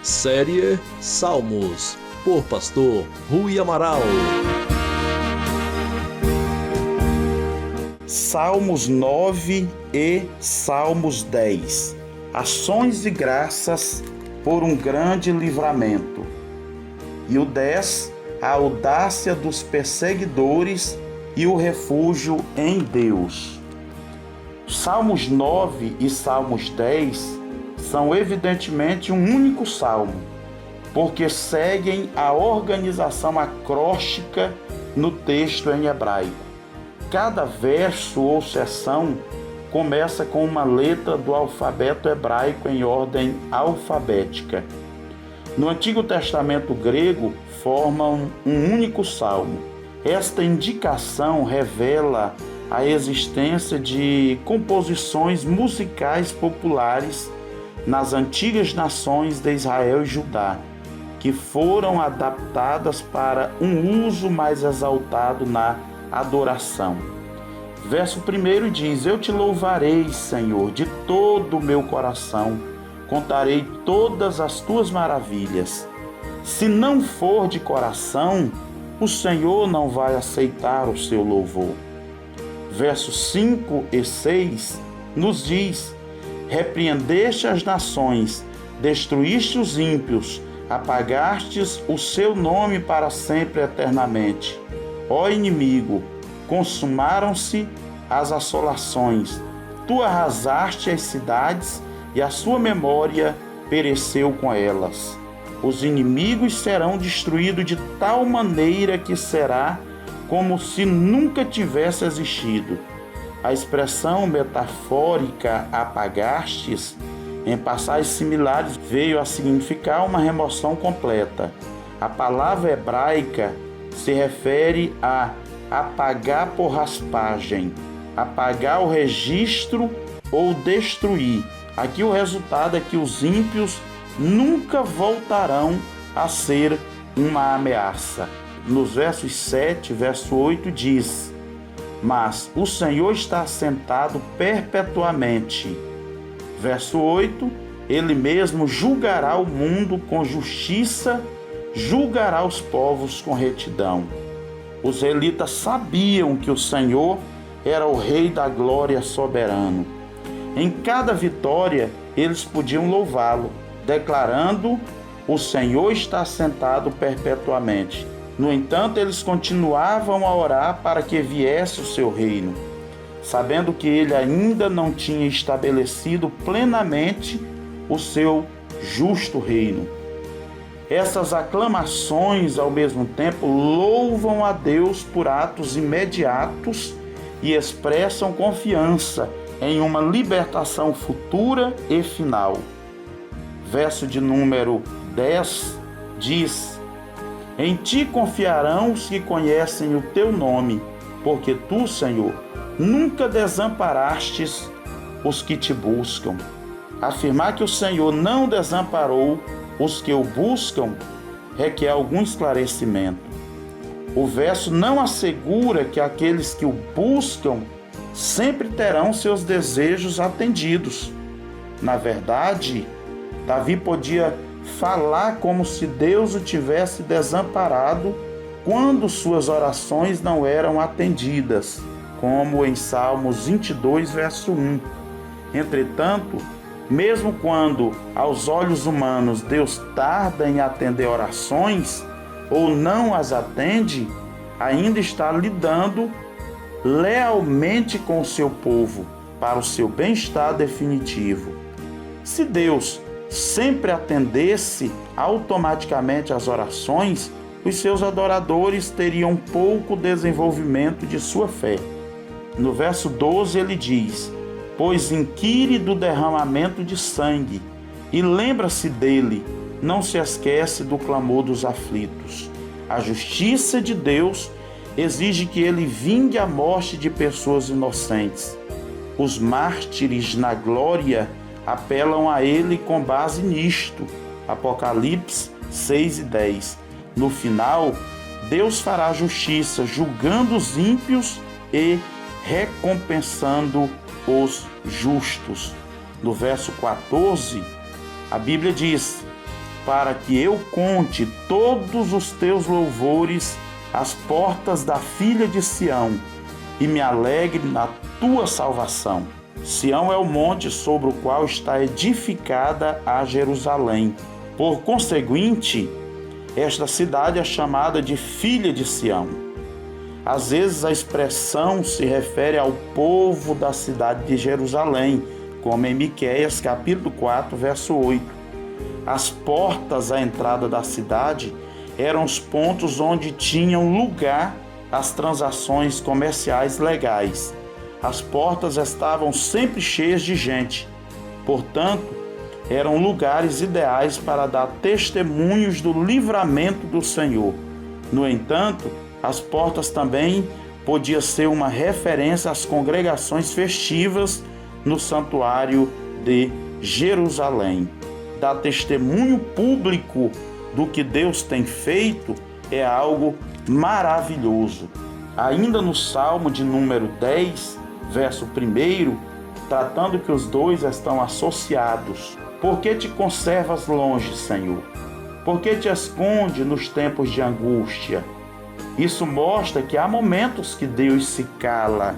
Série Salmos, por Pastor Rui Amaral. Salmos 9 e Salmos 10. Ações de graças por um grande livramento. E o 10, a audácia dos perseguidores e o refúgio em Deus. Salmos 9 e Salmos 10 são evidentemente um único salmo, porque seguem a organização acróstica no texto em hebraico. Cada verso ou seção começa com uma letra do alfabeto hebraico em ordem alfabética. No Antigo Testamento grego, formam um único salmo. Esta indicação revela a existência de composições musicais populares nas antigas nações de Israel e Judá, que foram adaptadas para um uso mais exaltado na adoração. Verso 1 diz: Eu te louvarei, Senhor, de todo o meu coração, contarei todas as tuas maravilhas. Se não for de coração, o Senhor não vai aceitar o seu louvor. Versos 5 e 6 nos diz: Repreendeste as nações, destruíste os ímpios, apagastes o seu nome para sempre eternamente. Ó inimigo, consumaram-se as assolações, tu arrasaste as cidades e a sua memória pereceu com elas. Os inimigos serão destruídos de tal maneira que será como se nunca tivesse existido. A expressão metafórica apagastes, em passagens similares, veio a significar uma remoção completa. A palavra hebraica se refere a apagar por raspagem, apagar o registro ou destruir. Aqui o resultado é que os ímpios nunca voltarão a ser uma ameaça. Nos versos 7 e verso 8 diz: Mas o Senhor está assentado perpetuamente. Verso 8, Ele mesmo julgará o mundo com justiça, julgará os povos com retidão. Os israelitas sabiam que o Senhor era o Rei da glória soberano. Em cada vitória, eles podiam louvá-lo, declarando: O Senhor está assentado perpetuamente. No entanto, eles continuavam a orar para que viesse o seu reino, sabendo que ele ainda não tinha estabelecido plenamente o seu justo reino. Essas aclamações, ao mesmo tempo, louvam a Deus por atos imediatos e expressam confiança em uma libertação futura e final. Verso de número 10 diz: Em ti confiarão os que conhecem o teu nome, porque tu, Senhor, nunca desamparastes os que te buscam. Afirmar que o Senhor não desamparou os que o buscam requer algum esclarecimento. O verso não assegura que aqueles que o buscam sempre terão seus desejos atendidos. Na verdade, Davi podia falar como se Deus o tivesse desamparado quando suas orações não eram atendidas, como em Salmos 22, verso 1. Entretanto, mesmo quando, aos olhos humanos, Deus tarda em atender orações ou não as atende, ainda está lidando lealmente com o seu povo para o seu bem-estar definitivo. Se Deus sempre atendesse automaticamente às orações, os seus adoradores teriam pouco desenvolvimento de sua fé. No verso 12 ele diz: Pois inquire do derramamento de sangue, e lembra-se dele, não se esquece do clamor dos aflitos. A justiça de Deus exige que ele vingue a morte de pessoas inocentes. Os mártires na glória apelam a ele com base nisto. Apocalipse 6 e 10. No final, Deus fará justiça, julgando os ímpios e recompensando os justos. No verso 14, a Bíblia diz: para que eu conte todos os teus louvores às portas da filha de Sião e me alegre na tua salvação. Sião é o monte sobre o qual está edificada a Jerusalém. Por conseguinte, esta cidade é chamada de filha de Sião. Às vezes a expressão se refere ao povo da cidade de Jerusalém, como em Miqueias capítulo 4, verso 8. As portas à entrada da cidade eram os pontos onde tinham lugar as transações comerciais legais. As portas estavam sempre cheias de gente, portanto, eram lugares ideais para dar testemunhos do livramento do Senhor. No entanto, as portas também podiam ser uma referência às congregações festivas no santuário de Jerusalém. Dar testemunho público do que Deus tem feito é algo maravilhoso. Ainda no Salmo de número 10, verso 1, tratando que os dois estão associados. Por que te conservas longe, Senhor? Por que te esconde nos tempos de angústia? Isso mostra que há momentos que Deus se cala.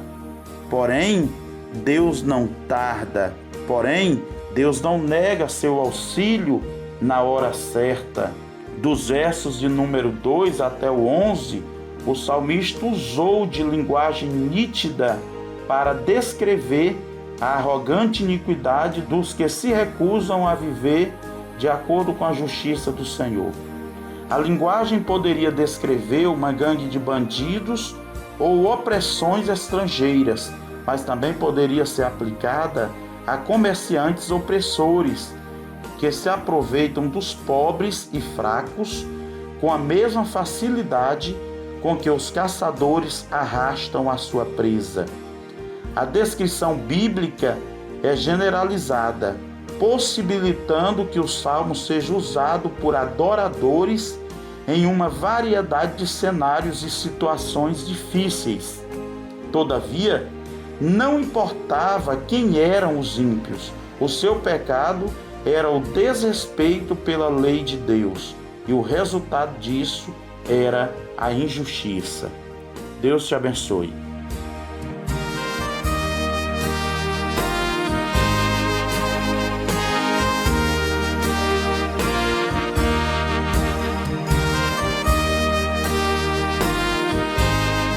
Porém, Deus não tarda. Porém, Deus não nega seu auxílio na hora certa. Dos versos de número 2 até o 11, o salmista usou de linguagem nítida para descrever a arrogante iniquidade dos que se recusam a viver de acordo com a justiça do Senhor. A linguagem poderia descrever uma gangue de bandidos ou opressões estrangeiras, mas também poderia ser aplicada a comerciantes opressores que se aproveitam dos pobres e fracos com a mesma facilidade com que os caçadores arrastam a sua presa. A descrição bíblica é generalizada, possibilitando que o salmo seja usado por adoradores em uma variedade de cenários e situações difíceis. Todavia, não importava quem eram os ímpios, o seu pecado era o desrespeito pela lei de Deus, e o resultado disso era a injustiça. Deus te abençoe.